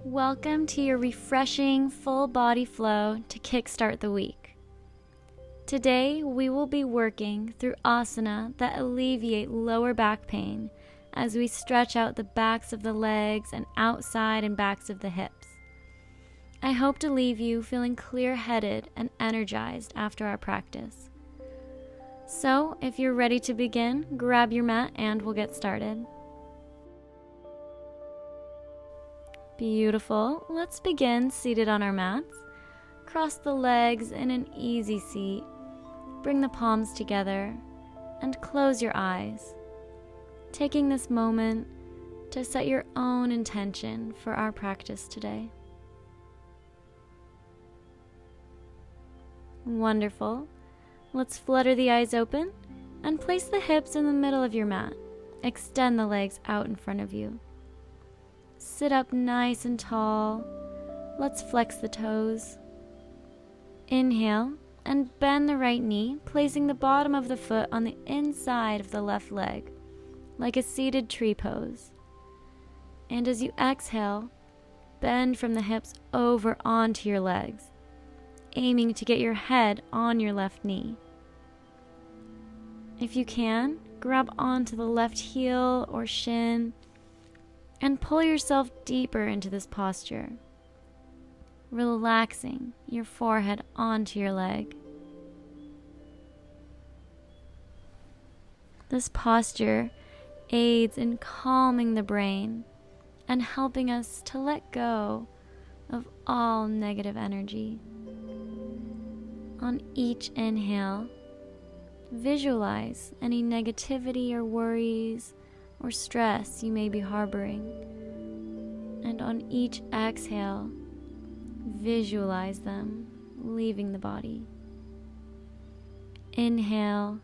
Welcome to your refreshing full body flow to kickstart the week. Today we will be working through asana that alleviate lower back pain as we stretch out the backs of the legs and outside and backs of the hips. I hope to leave you feeling clear-headed and energized after our practice. So if you're ready to begin, grab your mat and we'll get started. Beautiful. Let's begin seated on our mats. Cross the legs in an easy seat. Bring the palms together and close your eyes, taking this moment to set your own intention for our practice today. Wonderful. Let's flutter the eyes open and place the hips in the middle of your mat. Extend the legs out in front of you. Sit up nice and tall. Let's flex the toes. Inhale and bend the right knee, placing the bottom of the foot on the inside of the left leg, like a seated tree pose. And as you exhale, bend from the hips over onto your legs, aiming to get your head on your left knee. If you can, grab onto the left heel or shin and pull yourself deeper into this posture, relaxing your forehead onto your leg. This posture aids in calming the brain and helping us to let go of all negative energy. On each inhale, visualize any negativity or worries or stress you may be harboring. And on each exhale, visualize them leaving the body. Inhale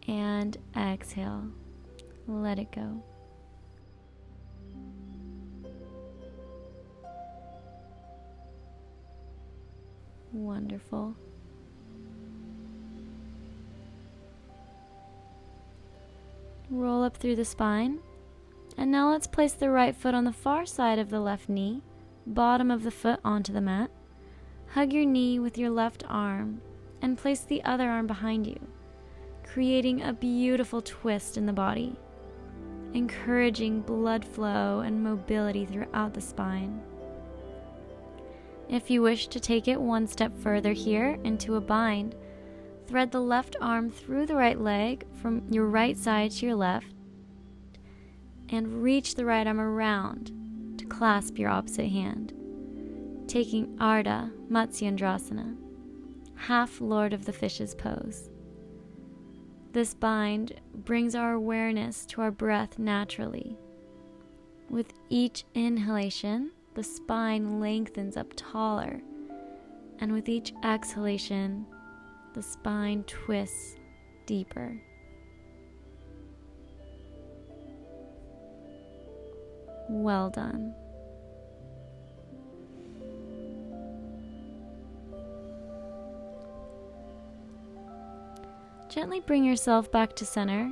and exhale. Let it go. Wonderful. Roll up through the spine. And now let's place the right foot on the far side of the left knee, bottom of the foot onto the mat. Hug your knee with your left arm and place the other arm behind you, creating a beautiful twist in the body, encouraging blood flow and mobility throughout the spine. If you wish to take it one step further here into a bind, thread the left arm through the right leg from your right side to your left and reach the right arm around to clasp your opposite hand, taking Ardha Matsyendrasana, half Lord of the Fishes pose. This bind brings our awareness to our breath naturally. With each inhalation, the spine lengthens up taller, and with each exhalation, the spine twists deeper. Well done. Gently bring yourself back to center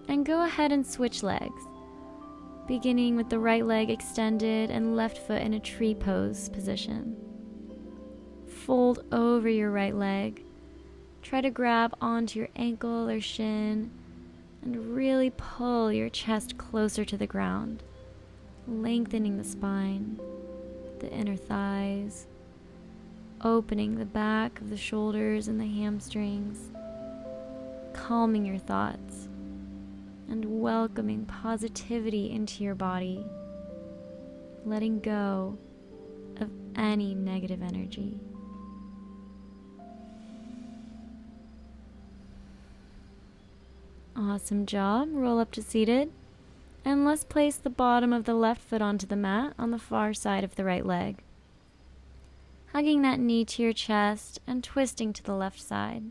and go ahead and switch legs, beginning with the right leg extended and left foot in a tree pose position. Fold over your right leg. Try to grab onto your ankle or shin and really pull your chest closer to the ground, lengthening the spine, the inner thighs, opening the back of the shoulders and the hamstrings, calming your thoughts, and welcoming positivity into your body, letting go of any negative energy. Awesome job. Roll up to seated. And let's place the bottom of the left foot onto the mat on the far side of the right leg. Hugging that knee to your chest and twisting to the left side.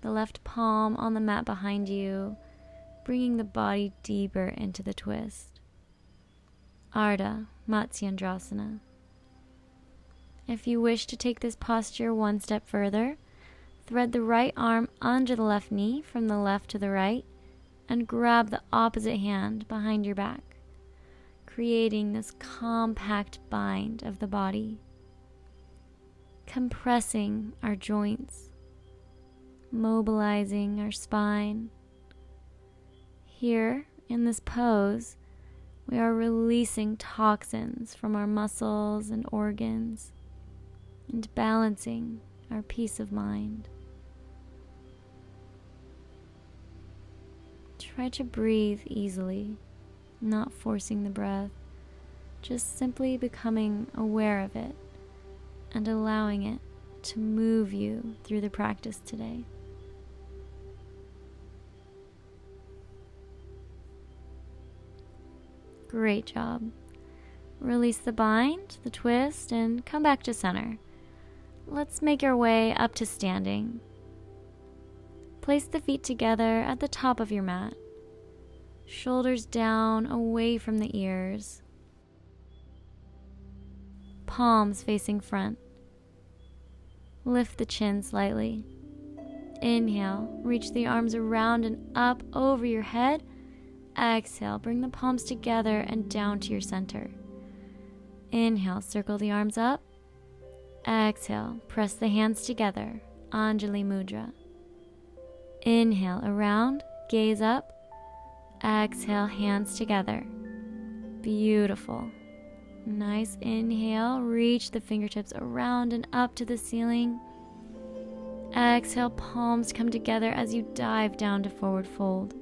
The left palm on the mat behind you, bringing the body deeper into the twist. Ardha Matsyendrasana. If you wish to take this posture one step further, thread the right arm under the left knee from the left to the right and grab the opposite hand behind your back, creating this compact bind of the body, compressing our joints, mobilizing our spine. Here, in this pose, we are releasing toxins from our muscles and organs and balancing our peace of mind. Try to breathe easily, not forcing the breath, just simply becoming aware of it and allowing it to move you through the practice today. Great job. Release the bind, the twist, and come back to center. Let's make our way up to standing. Place the feet together at the top of your mat. Shoulders down, away from the ears. Palms facing front. Lift the chin slightly. Inhale, reach the arms around and up over your head. Exhale, bring the palms together and down to your center. Inhale, circle the arms up. Exhale, press the hands together, Anjali Mudra. Inhale, around, gaze up. Exhale, hands together. Beautiful. Nice inhale, reach the fingertips around and up to the ceiling. Exhale, palms come together as you dive down to forward fold.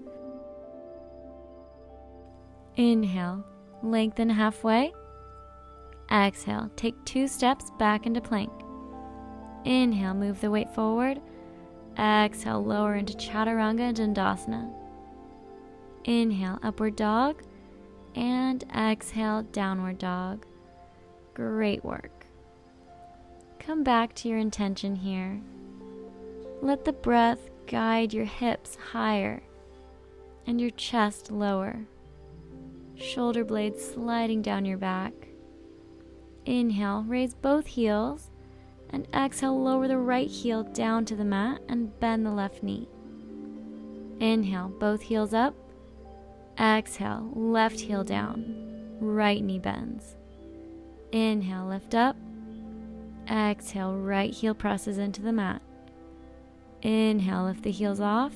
Inhale, lengthen halfway. Exhale, take 2 steps back into plank. Inhale, move the weight forward. Exhale, lower into Chaturanga Dandasana. Inhale, upward dog. And exhale, downward dog. Great work. Come back to your intention here. Let the breath guide your hips higher and your chest lower. Shoulder blades sliding down your back. Inhale, raise both heels, and exhale, lower the right heel down to the mat and bend the left knee. Inhale, both heels up. Exhale, left heel down, right knee bends. Inhale, lift up. Exhale, right heel presses into the mat. Inhale, lift the heels off.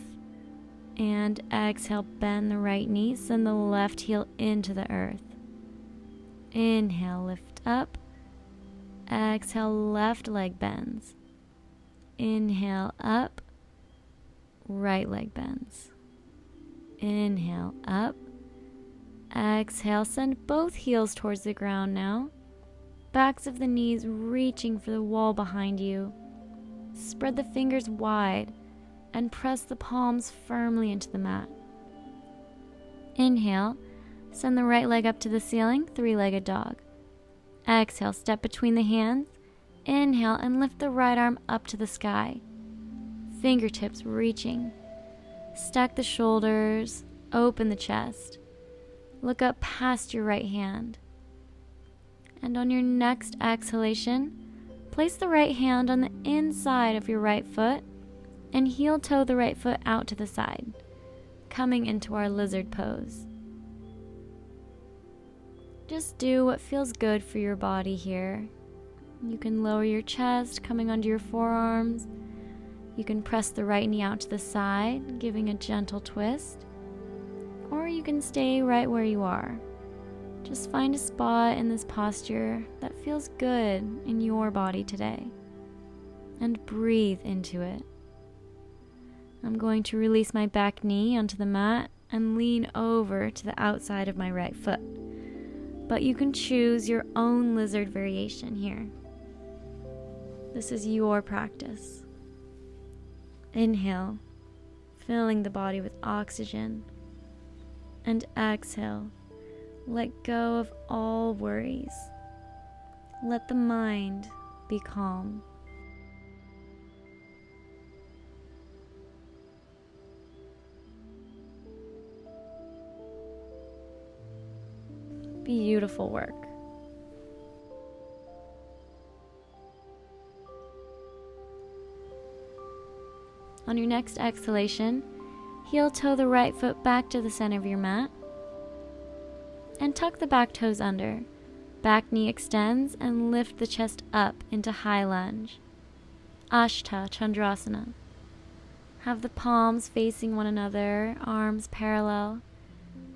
And exhale, bend the right knee, send the left heel into the earth. Inhale, lift up. Exhale, left leg bends. Inhale, up. Right leg bends. Inhale, up. Exhale, send both heels towards the ground now. Backs of the knees reaching for the wall behind you. Spread the fingers wide and press the palms firmly into the mat. Inhale, send the right leg up to the ceiling, 3-legged dog. Exhale, step between the hands. Inhale and lift the right arm up to the sky. Fingertips reaching. Stack the shoulders, open the chest. Look up past your right hand. And on your next exhalation, place the right hand on the inside of your right foot and heel toe the right foot out to the side, coming into our lizard pose. Just do what feels good for your body here. You can lower your chest, coming onto your forearms. You can press the right knee out to the side, giving a gentle twist. Or you can stay right where you are. Just find a spot in this posture that feels good in your body today. And breathe into it. I'm going to release my back knee onto the mat and lean over to the outside of my right foot. But you can choose your own lizard variation here. This is your practice. Inhale, filling the body with oxygen. And exhale, let go of all worries. Let the mind be calm. Beautiful work. On your next exhalation, heel toe the right foot back to the center of your mat and tuck the back toes under. Back knee extends and lift the chest up into high lunge. Ashta, Chandrasana. Have the palms facing one another, arms parallel.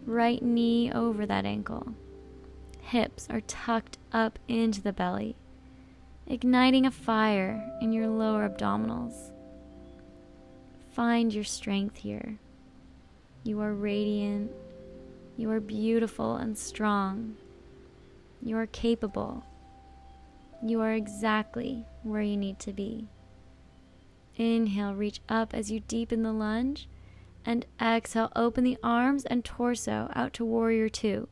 Right knee over that ankle. Hips are tucked up into the belly, igniting a fire in your lower abdominals. Find your strength here. You are radiant. You are beautiful and strong. You are capable. You are exactly where you need to be. Inhale, reach up as you deepen the lunge, and exhale, open the arms and torso out to Warrior Two,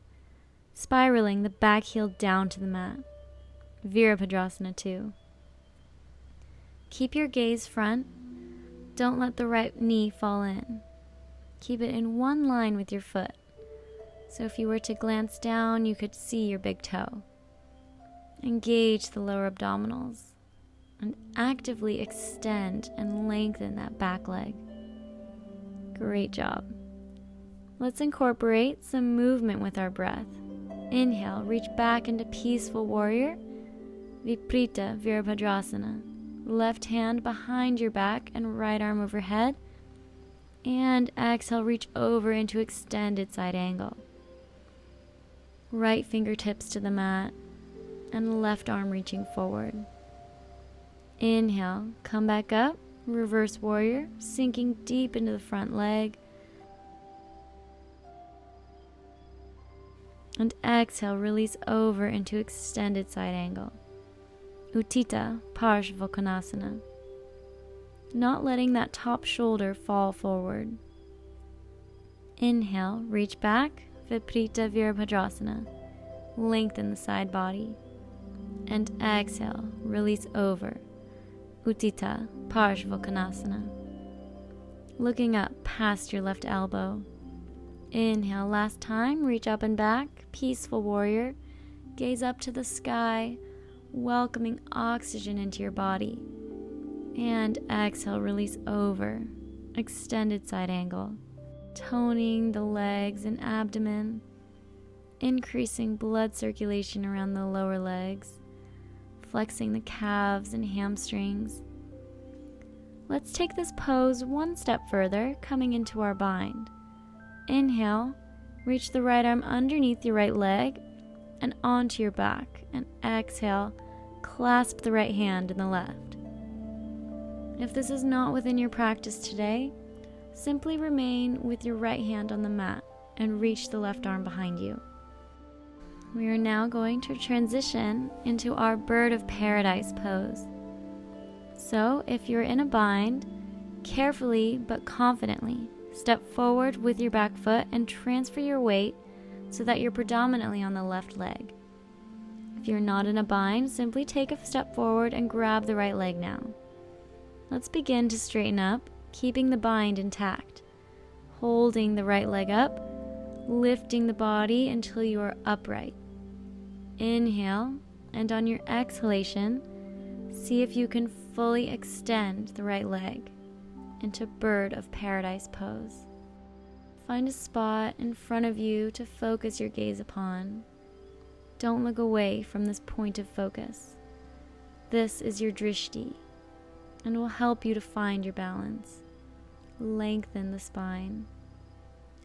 spiraling the back heel down to the mat. Virabhadrasana 2. Keep your gaze front. Don't let the right knee fall in. Keep it in one line with your foot. So if you were to glance down, you could see your big toe. Engage the lower abdominals and actively extend and lengthen that back leg. Great job. Let's incorporate some movement with our breath. Inhale, reach back into Peaceful Warrior, Viparita Virabhadrasana. Left hand behind your back and right arm overhead. And exhale, reach over into Extended Side Angle. Right fingertips to the mat and left arm reaching forward. Inhale, come back up, Reverse Warrior, sinking deep into the front leg. And exhale, release over into Extended Side Angle. Utthita Parshvakonasana. Not letting that top shoulder fall forward. Inhale, reach back, Viparita Virabhadrasana. Lengthen the side body. And exhale, release over, Utthita Parshvakonasana. Looking up past your left elbow. Inhale, last time, reach up and back, Peaceful Warrior. Gaze up to the sky, welcoming oxygen into your body. And exhale, release over, Extended Side Angle. Toning the legs and abdomen, increasing blood circulation around the lower legs, flexing the calves and hamstrings. Let's take this pose one step further, coming into our bind. Inhale, reach the right arm underneath your right leg and onto your back, and exhale, clasp the right hand in the left. If this is not within your practice today, simply remain with your right hand on the mat and reach the left arm behind you. We are now going to transition into our Bird of Paradise pose. So, if you're in a bind, carefully but confidently step forward with your back foot and transfer your weight so that you're predominantly on the left leg. If you're not in a bind, simply take a step forward and grab the right leg now. Let's begin to straighten up, keeping the bind intact. Holding the right leg up, lifting the body until you are upright. Inhale, and on your exhalation, see if you can fully extend the right leg into Bird of Paradise pose. Find a spot in front of you to focus your gaze upon. Don't look away from this point of focus. This is your drishti, and will help you to find your balance. Lengthen the spine.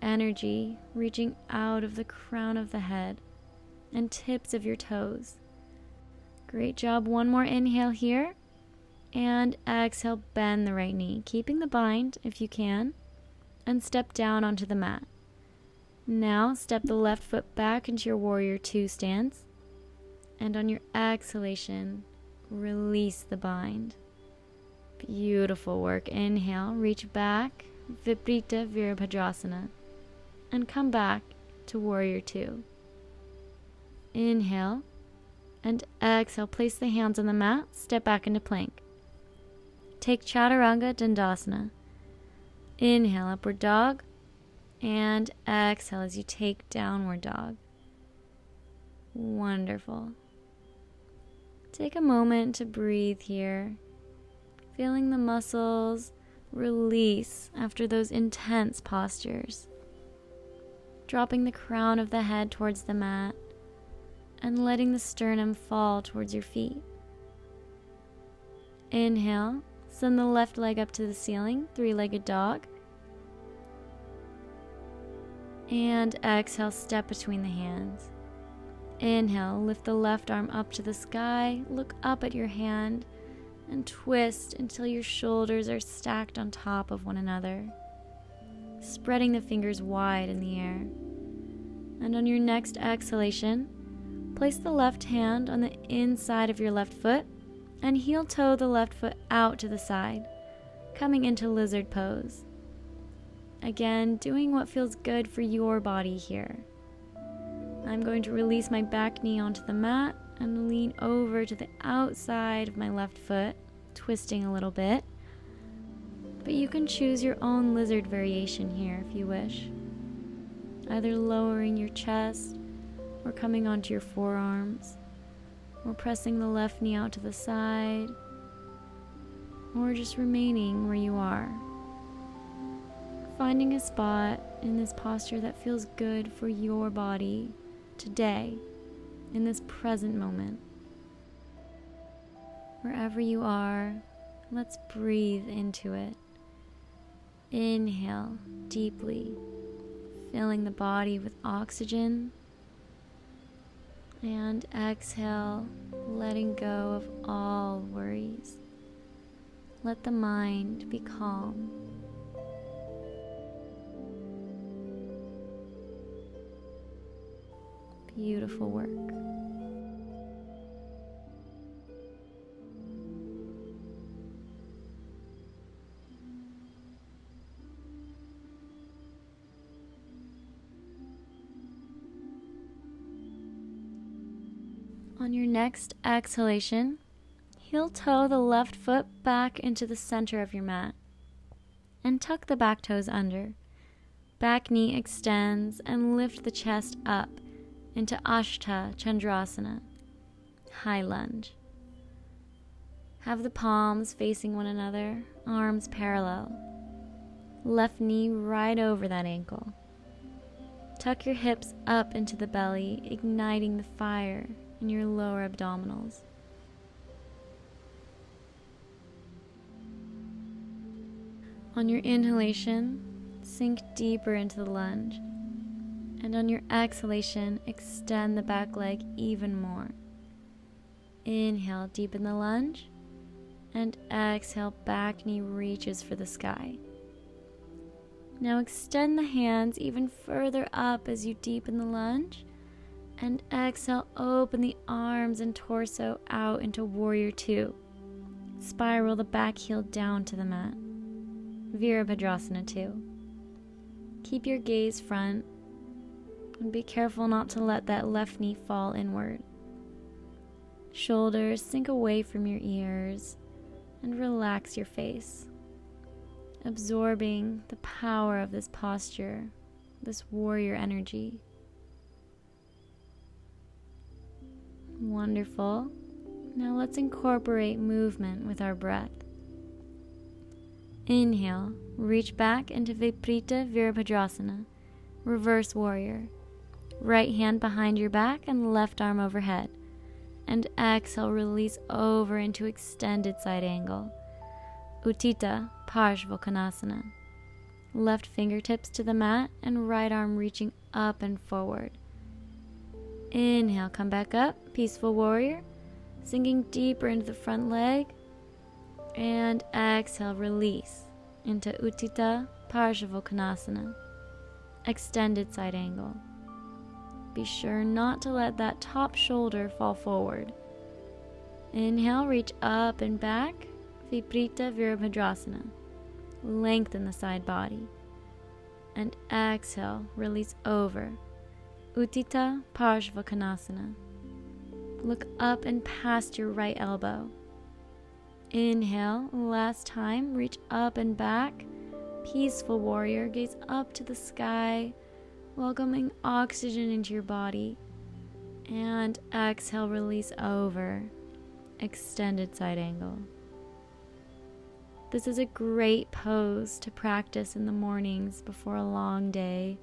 Energy reaching out of the crown of the head and tips of your toes. Great job. One more inhale here. And exhale, bend the right knee, keeping the bind if you can, and step down onto the mat. Now step the left foot back into your Warrior Two stance, and on your exhalation, release the bind. Beautiful work. Inhale, reach back, Viparita Virabhadrasana, and come back to Warrior Two. Inhale, and exhale, place the hands on the mat, step back into plank. Take Chaturanga Dandasana. Inhale, Upward Dog, and exhale as you take Downward Dog. Wonderful. Take a moment to breathe here, feeling the muscles release after those intense postures. Dropping the crown of the head towards the mat and letting the sternum fall towards your feet. Inhale, send the left leg up to the ceiling, three-legged dog. And exhale, step between the hands. Inhale, lift the left arm up to the sky, look up at your hand, and twist until your shoulders are stacked on top of one another, spreading the fingers wide in the air. And on your next exhalation, place the left hand on the inside of your left foot and heel toe the left foot out to the side, coming into lizard pose. Again, doing what feels good for your body here. I'm going to release my back knee onto the mat and lean over to the outside of my left foot, twisting a little bit. But you can choose your own lizard variation here if you wish. Either lowering your chest or coming onto your forearms, or pressing the left knee out to the side, or just remaining where you are. Finding a spot in this posture that feels good for your body today, in this present moment. Wherever you are, let's breathe into it. Inhale deeply, filling the body with oxygen. And exhale, letting go of all worries. Let the mind be calm. Beautiful work. On your next exhalation, heel toe the left foot back into the center of your mat and tuck the back toes under. Back knee extends and lift the chest up into Ashta, Chandrasana, high lunge. Have the palms facing one another, arms parallel. Left knee right over that ankle. Tuck your hips up into the belly, igniting the fire in your lower abdominals. On your inhalation, sink deeper into the lunge. And on your exhalation, extend the back leg even more. Inhale, deepen the lunge. And exhale, back knee reaches for the sky. Now extend the hands even further up as you deepen the lunge. And exhale, open the arms and torso out into Warrior Two. Spiral the back heel down to the mat. Virabhadrasana 2. Keep your gaze front. And be careful not to let that left knee fall inward. Shoulders sink away from your ears and relax your face, absorbing the power of this posture, this warrior energy. Wonderful. Now let's incorporate movement with our breath. Inhale, reach back into Viparita Virabhadrasana, reverse warrior. Right hand behind your back and left arm overhead. And exhale, release over into extended side angle. Uttita Parshvottanasana. Left fingertips to the mat and right arm reaching up and forward. Inhale, come back up, peaceful warrior. Sinking deeper into the front leg. And exhale, release into Uttita Parshvottanasana. Extended side angle. Be sure not to let that top shoulder fall forward. Inhale, reach up and back, Viparita Virabhadrasana. Lengthen the side body. And exhale, release over, Uttita Parshvottanasana. Look up and past your right elbow. Inhale, last time, reach up and back, peaceful warrior, gaze up to the sky, welcoming oxygen into your body. And exhale, release over, extended side angle. This is a great pose to practice in the mornings before a long day,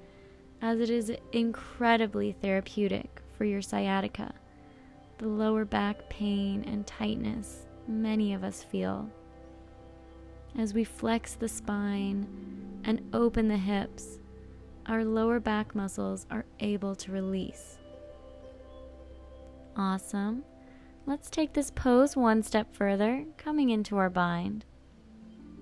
as it is incredibly therapeutic for your sciatica, the lower back pain and tightness many of us feel. As we flex the spine and open the hips, our lower back muscles are able to release. Awesome. Let's take this pose one step further, coming into our bind.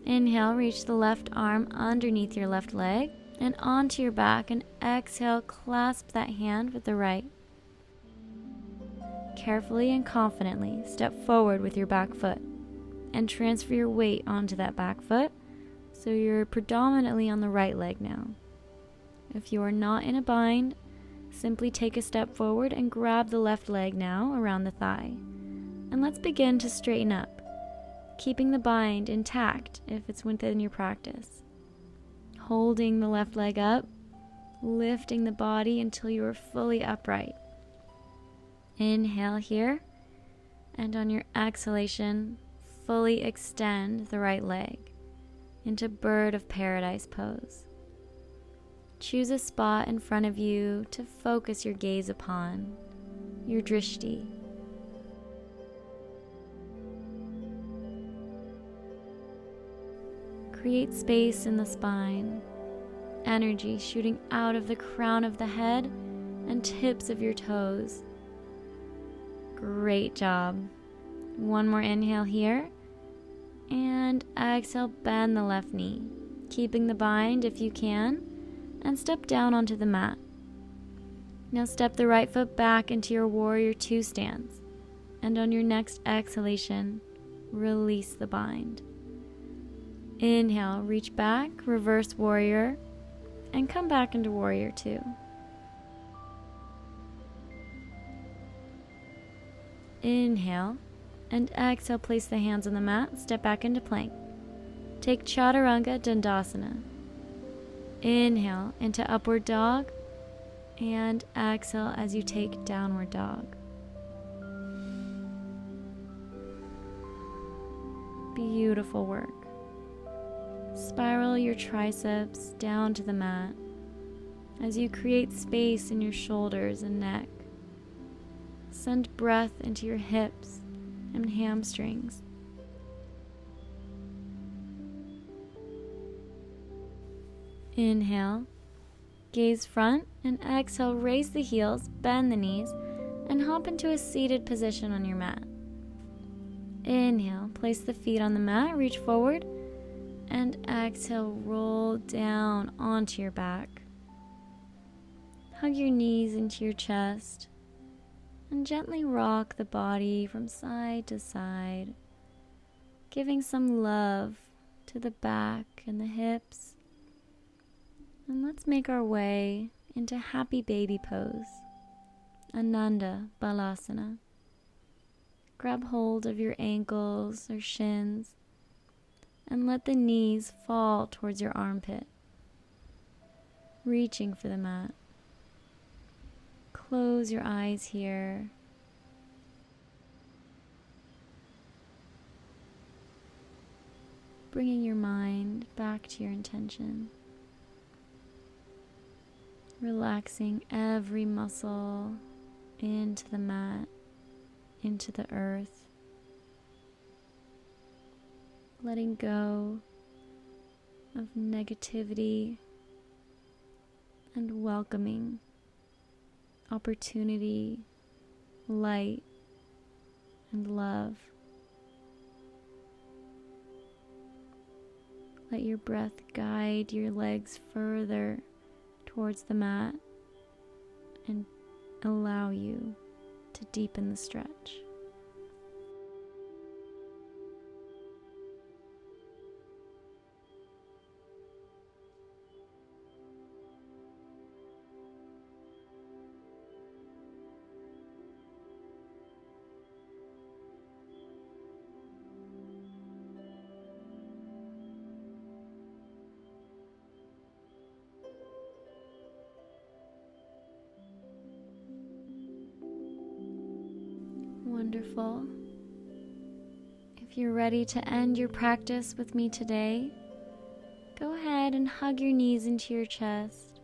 Inhale, reach the left arm underneath your left leg and onto your back, and exhale, clasp that hand with the right. Carefully and confidently step forward with your back foot and transfer your weight onto that back foot so you're predominantly on the right leg now. If you are not in a bind, simply take a step forward and grab the left leg now around the thigh. And let's begin to straighten up, keeping the bind intact if it's within your practice. Holding the left leg up, lifting the body until you are fully upright. Inhale here, and on your exhalation, fully extend the right leg into bird of paradise pose. Choose a spot in front of you to focus your gaze upon, your drishti. Create space in the spine, energy shooting out of the crown of the head and tips of your toes. Great job. One more inhale here, and exhale, bend the left knee, keeping the bind if you can, and step down onto the mat. Now step the right foot back into your warrior two stance, and on your next exhalation, release the bind. Inhale, reach back, reverse warrior, and come back into warrior two. Inhale, and exhale, place the hands on the mat, step back into plank. Take Chaturanga Dandasana. Inhale into upward dog, and exhale as you take downward dog. Beautiful work. Spiral your triceps down to the mat as you create space in your shoulders and neck. Send breath into your hips and hamstrings. Inhale, gaze front, and exhale, raise the heels, bend the knees, and hop into a seated position on your mat. Inhale, place the feet on the mat, reach forward, and exhale, roll down onto your back. Hug your knees into your chest and gently rock the body from side to side, giving some love to the back and the hips. And let's make our way into happy baby pose, Ananda, Balasana. Grab hold of your ankles or shins and let the knees fall towards your armpit, reaching for the mat. Close your eyes here. Bringing your mind back to your intention. Relaxing every muscle into the mat, into the earth. Letting go of negativity and welcoming opportunity, light, and love. Let your breath guide your legs further towards the mat and allow you to deepen the stretch. Wonderful. If If you're ready to end your practice with me today, go ahead and hug your knees into your chest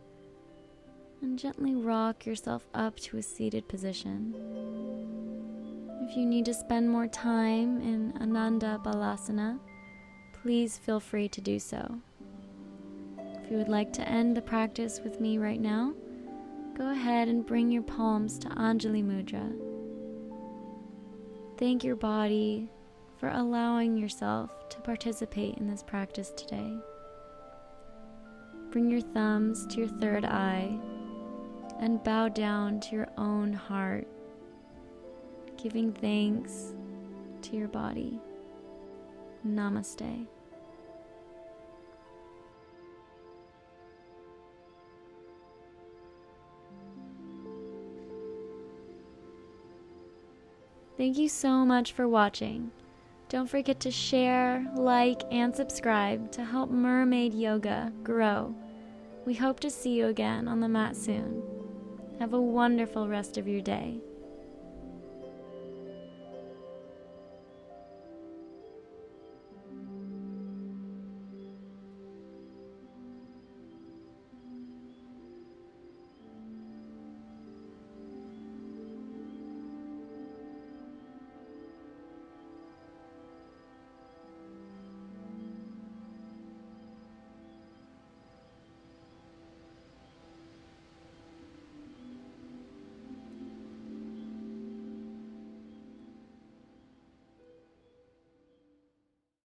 and gently rock yourself up to a seated position. If you need to spend more time in Ananda Balasana, please feel free to do so. If you would like to end the practice with me right now, go ahead and bring your palms to Anjali Mudra. Thank your body for allowing yourself to participate in this practice today. Bring your thumbs to your third eye and bow down to your own heart, giving thanks to your body. Namaste. Thank you so much for watching. Don't forget to share, like, and subscribe to help Mermaid Yoga grow. We hope to see you again on the mat soon. Have a wonderful rest of your day.